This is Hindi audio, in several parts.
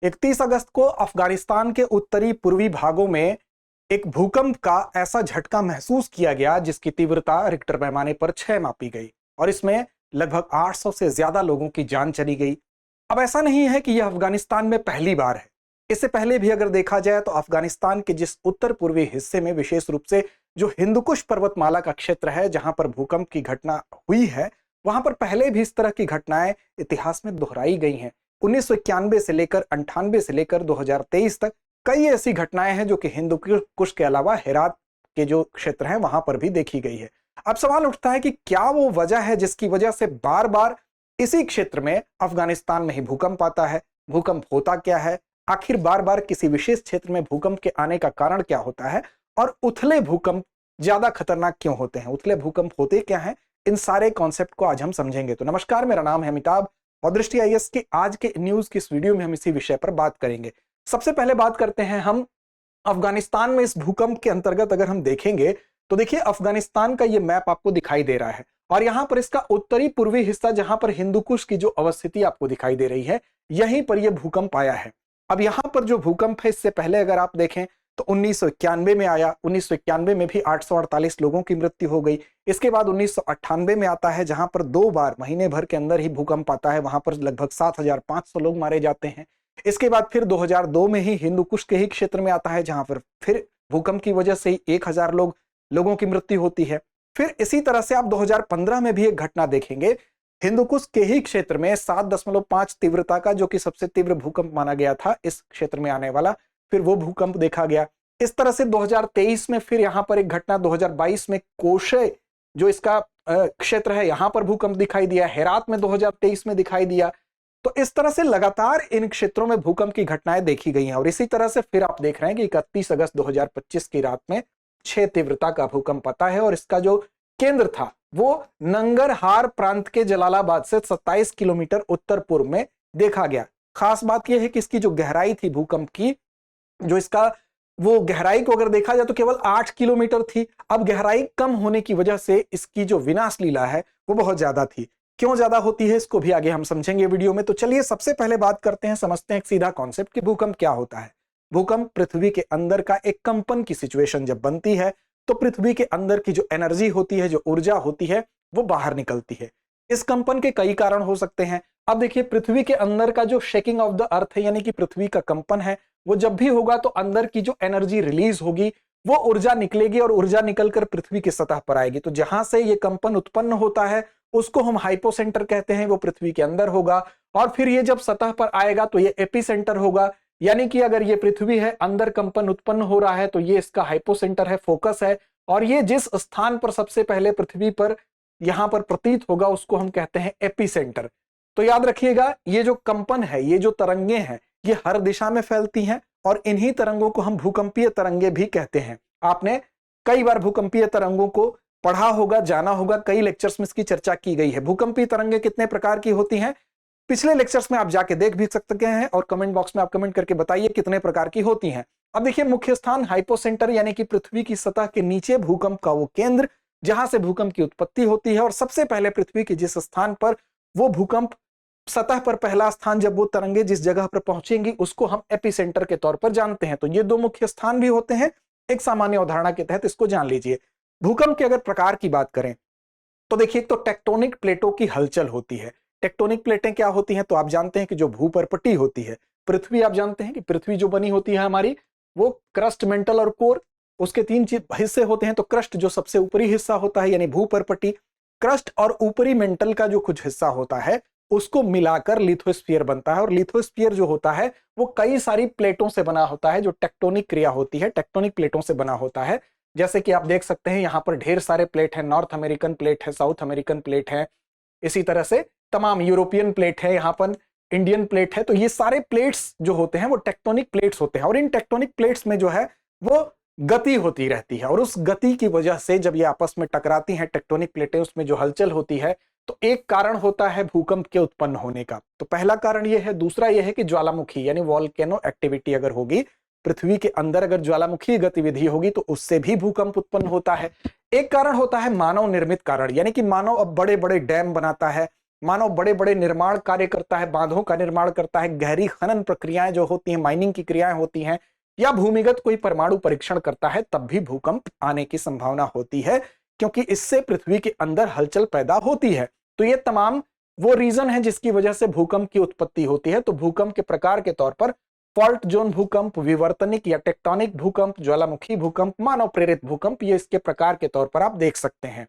31 अगस्त को अफगानिस्तान के उत्तरी पूर्वी भागों में एक भूकंप का ऐसा झटका महसूस किया गया जिसकी तीव्रता रिक्टर पैमाने पर 6 मापी गई और इसमें लगभग 800 से ज्यादा लोगों की जान चली गई। अब ऐसा नहीं है कि यह अफगानिस्तान में पहली बार है। इससे पहले भी अगर देखा जाए तो अफगानिस्तान के जिस उत्तर पूर्वी हिस्से में विशेष रूप से जो हिंदुकुश पर्वतमाला का क्षेत्र है जहां पर भूकंप की घटना हुई है, वहां पर पहले भी इस तरह की घटनाएं इतिहास में दोहराई गई हैं। 1991 से लेकर 98 से लेकर 2023 तक कई ऐसी घटनाएं हैं जो कि हिंदुकुश के अलावा हेरात के जो क्षेत्र हैं वहां पर भी देखी गई है। अब सवाल उठता है कि क्या वो वजह है जिसकी वजह से बार बार इसी क्षेत्र में अफगानिस्तान में ही भूकंप आता है? भूकंप होता क्या है? आखिर बार बार किसी विशेष क्षेत्र में भूकंप के आने का कारण क्या होता है? और उथले भूकंप ज्यादा खतरनाक क्यों होते हैं? उथले भूकंप होते क्या हैं? इन सारे कॉन्सेप्ट को आज हम समझेंगे। तो नमस्कार, मेरा नाम है अमिताभ और दृष्टि आईएएस के आज के न्यूज की इस वीडियो में हम इसी विषय पर बात करेंगे। सबसे पहले बात करते हैं हम अफगानिस्तान में इस भूकंप के अंतर्गत अगर हम देखेंगे तो देखिए अफगानिस्तान का ये मैप आपको दिखाई दे रहा है और यहां पर इसका उत्तरी पूर्वी हिस्सा जहां पर हिंदुकुश की जो अवस्थिति आपको दिखाई दे रही है, यहीं पर यह भूकंप आया है। अब यहां पर जो भूकंप है इससे पहले अगर आप देखें तो 1991 में आया। 1991 में भी 848 लोगों की मृत्यु हो गई। इसके बाद 1998 में आता है जहां पर 2 बार महीने भर के अंदर ही भूकंप आता है, वहां पर लगभग 7500 लोग मारे जाते हैं। इसके बाद फिर 2002 में ही हिंदुकुश के ही क्षेत्र में आता है जहां पर फिर भूकंप की वजह से 1000 लोगों की मृत्यु होती है। फिर इसी तरह से आप 2015 में भी एक घटना देखेंगे, हिंदुकुश के ही क्षेत्र में 7.5 तीव्रता का जो कि सबसे तीव्र भूकंप माना गया था इस क्षेत्र में आने वाला, फिर वो भूकंप देखा गया। इस तरह से 2023 में फिर यहां पर एक घटना, 2022 में कोशे जो इसका क्षेत्र है यहां पर भूकंप दिखाई दिया, हेरात में 2023 में दिखाई दिया। तो इस तरह से लगातार इन क्षेत्रों में भूकंप की घटनाएं देखी गई हैं और इसी तरह से फिर आप देख रहे हैं कि 31 अगस्त 2025 की रात में 6 तीव्रता का भूकंप आता है और इसका जो केंद्र था वो नंगरहार प्रांत के जलालाबाद से 27 किलोमीटर उत्तर पूर्व में देखा गया। खास बात यह है कि इसकी जो गहराई थी भूकंप की, जो इसका वो गहराई को अगर देखा जाए तो केवल 8 किलोमीटर थी। अब गहराई कम होने की वजह से इसकी जो विनाश लीला है वो बहुत ज्यादा थी। क्यों ज्यादा होती है इसको भी आगे हम समझेंगे वीडियो में। तो चलिए सबसे पहले बात करते हैं, समझते हैं एक सीधा कॉन्सेप्ट कि भूकंप क्या होता है। भूकंप पृथ्वी के अंदर का एक कंपन की सिचुएशन जब बनती है तो पृथ्वी के अंदर की जो एनर्जी होती है, जो ऊर्जा होती है, वो बाहर निकलती है। इस कंपन के कई कारण हो सकते हैं। अब देखिए पृथ्वी के अंदर का जो शेकिंग ऑफ द अर्थ है यानी कि पृथ्वी का कंपन है, वो जब भी होगा तो अंदर की जो एनर्जी रिलीज होगी वो ऊर्जा निकलेगी और ऊर्जा निकलकर पृथ्वी की सतह पर आएगी। तो जहां से ये कंपन उत्पन्न होता है उसको हम हाइपोसेंटर कहते हैं, वो पृथ्वी के अंदर होगा। और फिर ये जब सतह पर आएगा तो ये एपिसेंटर होगा, यानी कि अगर ये पृथ्वी है, अंदर कंपन उत्पन्न हो रहा है तो ये इसका हाइपोसेंटर है, फोकस है। और ये जिस स्थान पर सबसे पहले पृथ्वी पर यहां पर प्रतीत होगा उसको हम कहते हैं एपिसेंटर। तो याद रखिएगा ये जो कंपन है, ये जो तरंगे हैं, ये हर दिशा में फैलती हैं और इन्हीं तरंगों को हम भूकंपीय तरंगे भी कहते हैं। आपने कई बार भूकंपीय तरंगों को पढ़ा होगा, जाना होगा, कई लेक्चर्स में इसकी चर्चा की गई है। भूकंपीय तरंगे कितने प्रकार की होती हैं, पिछले लेक्चर्स में आप जाके देख भी सकते हैं और कमेंट बॉक्स में आप कमेंट करके बताइए कितने प्रकार की होती हैं। अब देखिए मुख्य स्थान हाइपोसेंटर यानी कि पृथ्वी की सतह के नीचे भूकंप का वो केंद्र जहां से भूकंप की उत्पत्ति होती है और सबसे पहले पृथ्वी के जिस स्थान पर वो भूकंप सतह पर पहला स्थान जब वो तरंगे जिस जगह पर पहुंचेंगी उसको हम एपिसेंटर के तौर पर जानते हैं। तो ये 2 मुख्य स्थान भी होते हैं, एक सामान्य अवधारणा के तहत इसको जान लीजिए। भूकंप के अगर प्रकार की बात करें तो देखिए एक तो टेक्टोनिक प्लेटों की हलचल होती है। टेक्टोनिक प्लेटें क्या होती हैं? तो आप जानते हैं कि जो भूपर्पटी होती है, पृथ्वी आप जानते हैं कि पृथ्वी जो बनी होती है हमारी, वो क्रस्ट, मेंटल और कोर, उसके 3 हिस्से होते हैं। तो क्रस्ट जो सबसे ऊपरी हिस्सा होता है यानी भूपर्पटी, क्रस्ट और ऊपरी मेंटल का जो कुछ हिस्सा होता है उसको मिलाकर लिथोस्फीयर बनता है और लिथोस्फीयर जो होता है वो कई सारी प्लेटों से बना होता है। जो टेक्टोनिक क्रिया होती है टेक्टोनिक प्लेटों से बना होता है। जैसे कि आप देख सकते हैं यहाँ पर ढेर सारे प्लेट हैं, नॉर्थ अमेरिकन प्लेट है, साउथ अमेरिकन प्लेट है, इसी तरह से तमाम यूरोपियन प्लेट है, यहाँ पर इंडियन प्लेट है। तो ये सारे प्लेट्स जो होते हैं वो टेक्टोनिक प्लेट्स होते हैं और इन टेक्टोनिक प्लेट्स में जो है वो गति होती रहती है और उस गति की वजह से जब ये आपस में टकराती हैं टेक्टोनिक प्लेटें, उसमें जो हलचल होती है तो एक कारण होता है भूकंप के उत्पन्न होने का। तो पहला कारण ये है। दूसरा ये है कि ज्वालामुखी यानी वॉल्केनो एक्टिविटी अगर होगी, पृथ्वी के अंदर अगर ज्वालामुखी गतिविधि होगी तो उससे भी भूकंप उत्पन्न होता है। एक कारण होता है मानव निर्मित कारण, यानी कि मानव अब बड़े बड़े डैम बनाता है, मानव बड़े बड़े निर्माण कार्य करता है, बांधों का निर्माण करता है, गहरी खनन प्रक्रियाएं जो होती हैं, माइनिंग की क्रियाएं होती हैं, या भूमिगत कोई परमाणु परीक्षण करता है, तब भी भूकंप आने की संभावना होती है, क्योंकि इससे पृथ्वी के अंदर हलचल पैदा होती है। तो ये तमाम वो रीजन है जिसकी वजह से भूकंप की उत्पत्ति होती है। तो भूकंप के प्रकार के तौर पर फॉल्ट जोन भूकंप, विवर्तनिक या टेक्टोनिक भूकंप, ज्वालामुखी भूकंप, मानव प्रेरित भूकंप, ये इसके प्रकार के तौर पर आप देख सकते हैं।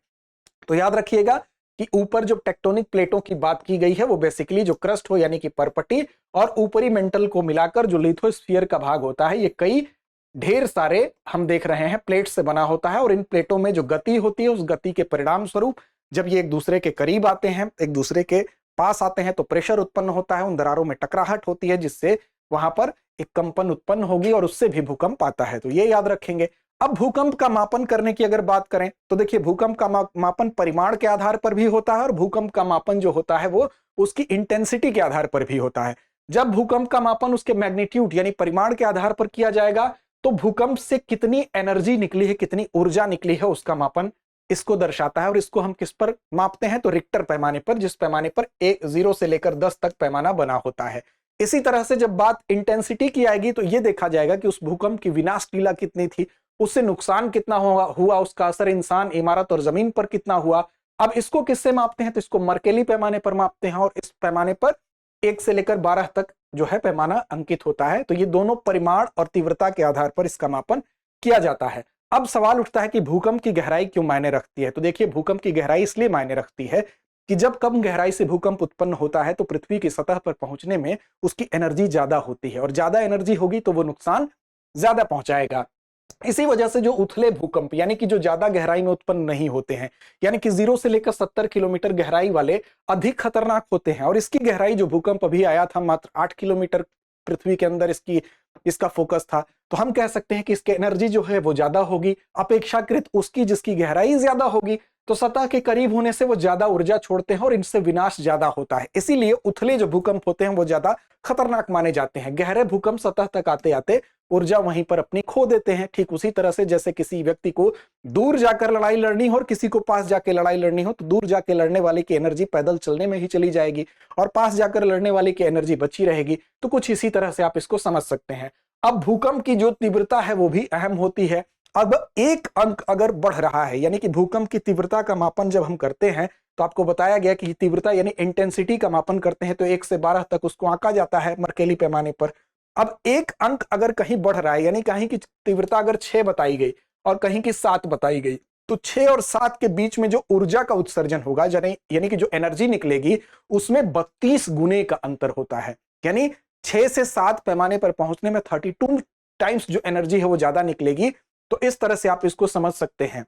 तो याद रखिएगा कि ऊपर जो टेक्टोनिक प्लेटों की बात की गई है वो बेसिकली जो क्रस्ट हो यानी कि परपटी और ऊपरी मेंटल को मिलाकर जो लिथोस्फीयर का भाग होता है, ये कई ढेर सारे हम देख रहे हैं प्लेट से बना होता है। और इन प्लेटों में जो गति होती है, उस गति के परिणाम स्वरूप जब ये एक दूसरे के करीब आते हैं, एक दूसरे के पास आते हैं, तो प्रेशर उत्पन्न होता है, उन दरारों में टकराहट होती है, जिससे वहां पर एक कंपन उत्पन्न होगी और उससे भी भूकंप आता है। तो ये याद रखेंगे। अब भूकंप का मापन करने की अगर बात करें तो देखिए, भूकंप का मापन परिमाण के आधार पर भी होता है और भूकंप का मापन जो होता है वो उसकी इंटेंसिटी के आधार पर भी होता है। जब भूकंप का मापन उसके मैग्नीट्यूड यानी परिमाण के आधार पर किया जाएगा, तो भूकंप से कितनी एनर्जी निकली है, कितनी ऊर्जा निकली है, उसका मापन इसको दर्शाता है। और इसको हम किस पर मापते हैं? तो रिक्टर पैमाने पर, जिस पैमाने पर 0 से लेकर 10 तक पैमाना बना होता है। इसी तरह से जब बात इंटेंसिटी की आएगी तो यह देखा जाएगा कि उस भूकंप की विनाश लीला कितनी थी, उससे नुकसान कितना हुआ, उसका असर इंसान, इमारत और जमीन पर कितना हुआ। अब इसको किससे मापते हैं? तो इसको मर्केली पैमाने पर मापते हैं और इस पैमाने पर 1 से लेकर 12 तक जो है पैमाना अंकित होता है। तो ये दोनों परिमाण और तीव्रता के आधार पर इसका मापन किया जाता है। अब सवाल उठता है कि भूकंप की गहराई क्यों मायने रखती है? तो देखिए, भूकंप की गहराई इसलिए मायने रखती है कि जब कम गहराई से भूकंप उत्पन्न होता है तो पृथ्वी की सतह पर पहुंचने में उसकी एनर्जी ज्यादा होती है, और ज्यादा एनर्जी होगी तो वो नुकसान ज्यादा पहुंचाएगा। इसी वजह से जो उथले भूकंप यानी कि जो ज्यादा गहराई में उत्पन्न नहीं होते हैं, यानी कि 0 से लेकर 70 किलोमीटर गहराई वाले अधिक खतरनाक होते हैं। और इसकी गहराई, जो भूकंप अभी आया था मात्र 8 किलोमीटर पृथ्वी के अंदर इसका फोकस था, तो हम कह सकते हैं कि इसकी एनर्जी जो है वो ज्यादा होगी अपेक्षाकृत उसकी जिसकी गहराई ज्यादा होगी। तो सतह के करीब होने से वो ज्यादा ऊर्जा छोड़ते हैं और इनसे विनाश ज्यादा होता है। इसीलिए उथले जो भूकंप होते हैं वो ज्यादा खतरनाक माने जाते हैं। गहरे भूकंप सतह तक आते आते ऊर्जा वहीं पर अपनी खो देते हैं। ठीक उसी तरह से जैसे किसी व्यक्ति को दूर जाकर लड़ाई लड़नी हो और किसी को पास जाकर लड़ाई लड़नी हो, तो दूर जाकर लड़ने वाले की एनर्जी पैदल चलने में ही चली जाएगी और पास जाकर लड़ने वाले की एनर्जी बची रहेगी। तो कुछ इसी तरह से आप इसको समझ सकते हैं। अब भूकंप की जो तीव्रता है वो भी अहम होती है। अब एक अंक अगर बढ़ रहा है, यानी कि भूकंप की तीव्रता का मापन जब हम करते हैं तो आपको बताया गया कि तीव्रता यानी इंटेंसिटी का मापन करते हैं तो 1 से 12 तक उसको आंका जाता है मर्केली पैमाने पर। अब एक अंक अगर कहीं बढ़ रहा है, यानी कहीं की तीव्रता अगर 6 बताई गई और कहीं की 7 बताई गई, तो 6 और 7 के बीच में जो ऊर्जा का उत्सर्जन होगा, यानी कि जो एनर्जी निकलेगी, उसमें 32 गुने का अंतर होता है। यानी 6 से 7 पैमाने पर पहुंचने में 32 टाइम्स जो एनर्जी है वो ज्यादा निकलेगी। तो इस तरह से आप इसको समझ सकते हैं।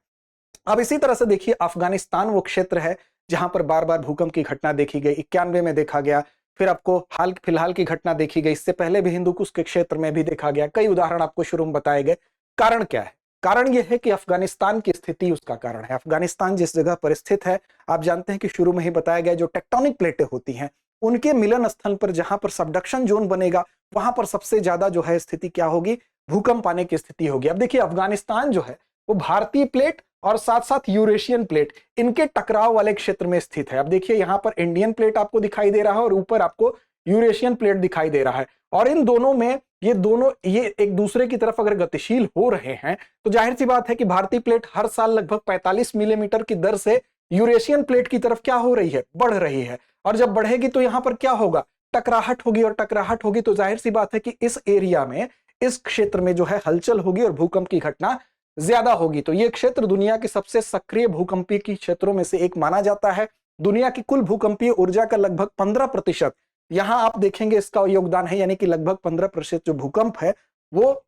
अब इसी तरह से देखिए, अफगानिस्तान वो क्षेत्र है जहां पर बार बार भूकंप की घटना देखी गई। 91 में देखा गया, फिर आपको हाल फिलहाल की घटना देखी गई, इससे पहले भी हिंदुकुश के क्षेत्र में भी देखा गया। कई उदाहरण आपको शुरू में बताए गए। कारण क्या है? कारण यह है कि अफगानिस्तान की स्थिति उसका कारण है। अफगानिस्तान जिस जगह पर स्थित है, आप जानते हैं कि शुरू में ही बताया गया, जो टेक्टोनिक प्लेटें होती हैं उनके मिलन स्थल पर जहां पर सबडक्शन जोन बनेगा, वहां पर सबसे ज्यादा जो है स्थिति क्या होगी? भूकंप आने की स्थिति होगी। अब देखिए, अफगानिस्तान जो है वो भारतीय प्लेट और साथ साथ यूरेशियन प्लेट, इनके टकराव वाले क्षेत्र में स्थित है। अब देखिए, यहां पर इंडियन प्लेट आपको दिखाई दे रहा है और ऊपर आपको यूरेशियन प्लेट दिखाई दे रहा है। और इन दोनों में ये एक दूसरे की तरफ अगर गतिशील हो रहे हैं, तो जाहिर सी बात है कि भारतीय प्लेट हर साल लगभग 45 मिलीमीटर की दर से यूरेशियन प्लेट की तरफ क्या हो रही है? बढ़ रही है। और जब बढ़ेगी तो यहां पर क्या होगा? टकराहट होगी, और टकराहट होगी तो जाहिर सी बात है कि इस एरिया में, इस क्षेत्र में जो है हलचल होगी और भूकंप की घटना ज्यादा होगी। तो यह क्षेत्र दुनिया के सबसे सक्रिय भूकंपीय की क्षेत्रों में से एक माना जाता है। दुनिया की कुल भूकंपीय ऊर्जा का लगभग 15% यहां आप देखेंगे इसका योगदान है, यानी कि लगभग 15% जो भूकंप है वो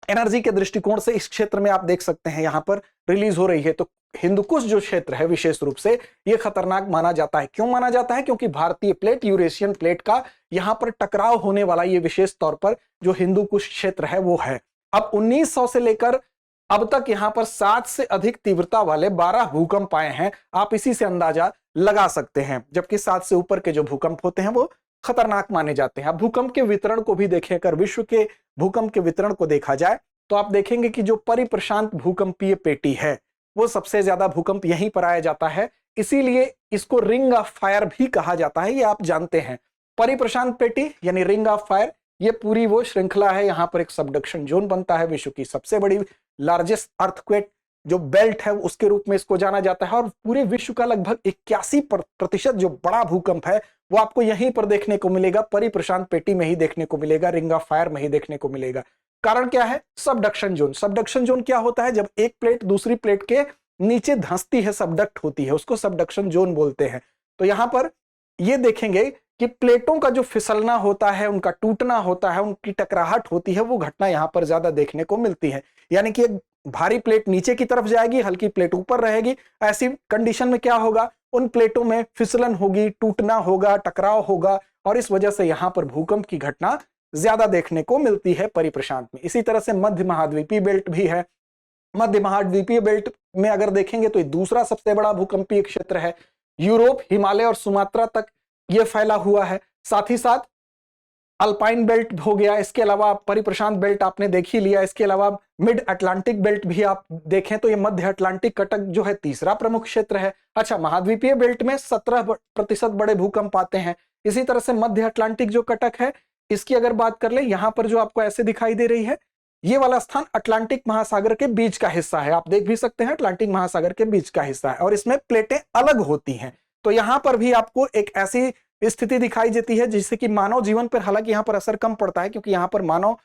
एनर्जी के दृष्टिकोण से इस क्षेत्र में आप देख सकते हैं यहां पर रिलीज हो रही है। तो हिंदुकुश जो क्षेत्र है विशेष रूप से यह खतरनाक माना जाता है। क्यों माना जाता है? क्योंकि भारतीय प्लेट यूरेशियन प्लेट का यहां पर टकराव होने वाला ये विशेष तौर पर जो हिंदुकुश क्षेत्र है वो है। अब 1900 से लेकर अब तक यहां पर 7 से अधिक तीव्रता वाले 12 भूकंप आए हैं। आप इसी से अंदाजा लगा सकते हैं, जबकि 7 से ऊपर के जो भूकंप होते हैं वो खतरनाक माने जाते हैं। अब भूकंप के वितरण को भी देखें, अगर विश्व के भूकंप के वितरण को देखा जाए तो आप देखेंगे कि जो परिप्रशांत भूकंपीय पेटी है वो सबसे ज्यादा भूकंप यहीं पर आया जाता है। इसीलिए इसको रिंग ऑफ फायर भी कहा जाता है, ये आप जानते हैं। परिप्रशांत पेटी यानी रिंग ऑफ फायर, ये पूरी वो श्रृंखला है, यहां पर एक सबडक्शन जोन बनता है। विश्व की सबसे बड़ी लार्जेस्ट अर्थक्वेक जो बेल्ट है उसके रूप में इसको जाना जाता है, और पूरे विश्व का लगभग 81% जो बड़ा भूकंप है वो आपको यहीं पर देखने को मिलेगा, परिप्रशांत पेटी में ही देखने को मिलेगा, रिंग ऑफ फायर में ही देखने को मिलेगा। कारण क्या है? Subduction zone. सबडक्शन जोन क्या होता है? जब एक प्लेट दूसरी प्लेट के नीचे धंसती है, सबडक्ट होती है, उसको सबडक्शन जोन बोलते हैं। तो यहां पर ये देखेंगे कि प्लेटों का जो फिसलना होता है, उनका टूटना होता है, उनकी टकराहट होती है, वो घटना यहां पर ज्यादा देखने को मिलती है। यानी कि एक भारी प्लेट नीचे की तरफ जाएगी, हल्की प्लेट ऊपर रहेगी। ऐसी कंडीशन में क्या होगा? उन प्लेटों में फिसलन होगी, टूटना होगा, टकराव होगा, और इस वजह से यहां पर भूकंप की घटना ज्यादा देखने को मिलती है परिप्रशांत में। इसी तरह से मध्य महाद्वीपीय बेल्ट भी है। मध्य महाद्वीपीय बेल्ट में अगर देखेंगे तो ये दूसरा सबसे बड़ा भूकंपीय क्षेत्र है। यूरोप, हिमालय और सुमात्रा तक ये फैला हुआ है। साथ ही साथ अल्पाइन बेल्ट हो गया, इसके अलावा परिप्रशांत बेल्ट आपने देख ही लिया, इसके अलावा मिड अटलांटिक बेल्ट भी आप देखें तो ये मध्य अटलांटिक कटक जो है तीसरा प्रमुख क्षेत्र है। अच्छा, महाद्वीपीय बेल्ट में 17% बड़े भूकंप आते हैं। इसी तरह से मध्य अटलांटिक जो कटक है, इसकी अगर बात कर ले, यहां पर जो आपको ऐसे दिखाई दे रही है, ये वाला स्थान अटलांटिक महासागर के बीच का हिस्सा है। आप देख भी सकते हैं, अटलांटिक महासागर के बीच का हिस्सा है, और इसमें प्लेटें अलग होती हैं। तो यहां पर भी आपको एक ऐसी स्थिति दिखाई देती है जिससे कि मानव जीवन पर, हालांकि यहां पर असर कम पड़ता है क्योंकि यहां पर मानव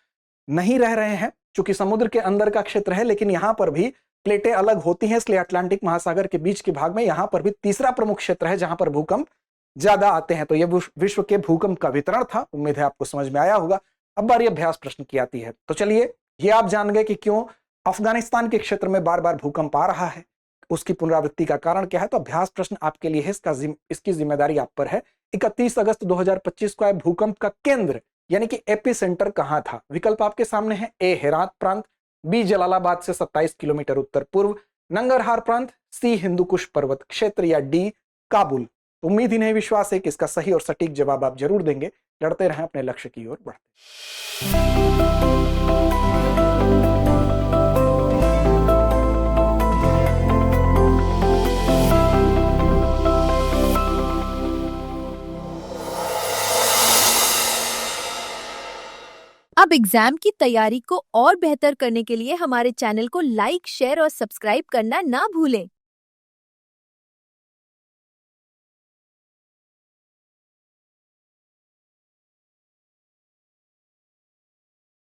नहीं रह रहे हैं, चूंकि समुद्र के अंदर का क्षेत्र है, लेकिन यहां पर भी प्लेटें अलग होती हैं। इसलिए अटलांटिक महासागर के बीच के भाग में यहां पर भी तीसरा प्रमुख क्षेत्र है जहां पर भूकंप ज्यादा आते हैं। तो यह विश्व के भूकंप का वितरण था। उम्मीद है आपको समझ में आया होगा। अब बारी अभ्यास प्रश्न की आती है। तो चलिए, ये आप जान गए कि क्यों अफगानिस्तान के क्षेत्र में बार बार भूकंप आ रहा है, उसकी पुनरावृत्ति का कारण क्या है। तो अभ्यास प्रश्न आपके लिए है, इसकी जिम्मेदारी आप पर है। 31 अगस्त 2025 को आए भूकंप का केंद्र यानी कि एपी सेंटर कहां था? विकल्प आपके सामने है। ए हेरात प्रांत, बी जलालाबाद से 27 किलोमीटर उत्तर पूर्व, नंगरहार प्रांत, सी हिंदुकुश पर्वत क्षेत्र, या डी काबुल। तो उम्मीद ही नहीं विश्वास है कि इसका सही और सटीक जवाब आप जरूर देंगे। लड़ते रहें अपने लक्ष्य की ओर बढ़ते। अब एग्जाम की तैयारी को और बेहतर करने के लिए हमारे चैनल को लाइक, शेयर और सब्सक्राइब करना ना भूलें।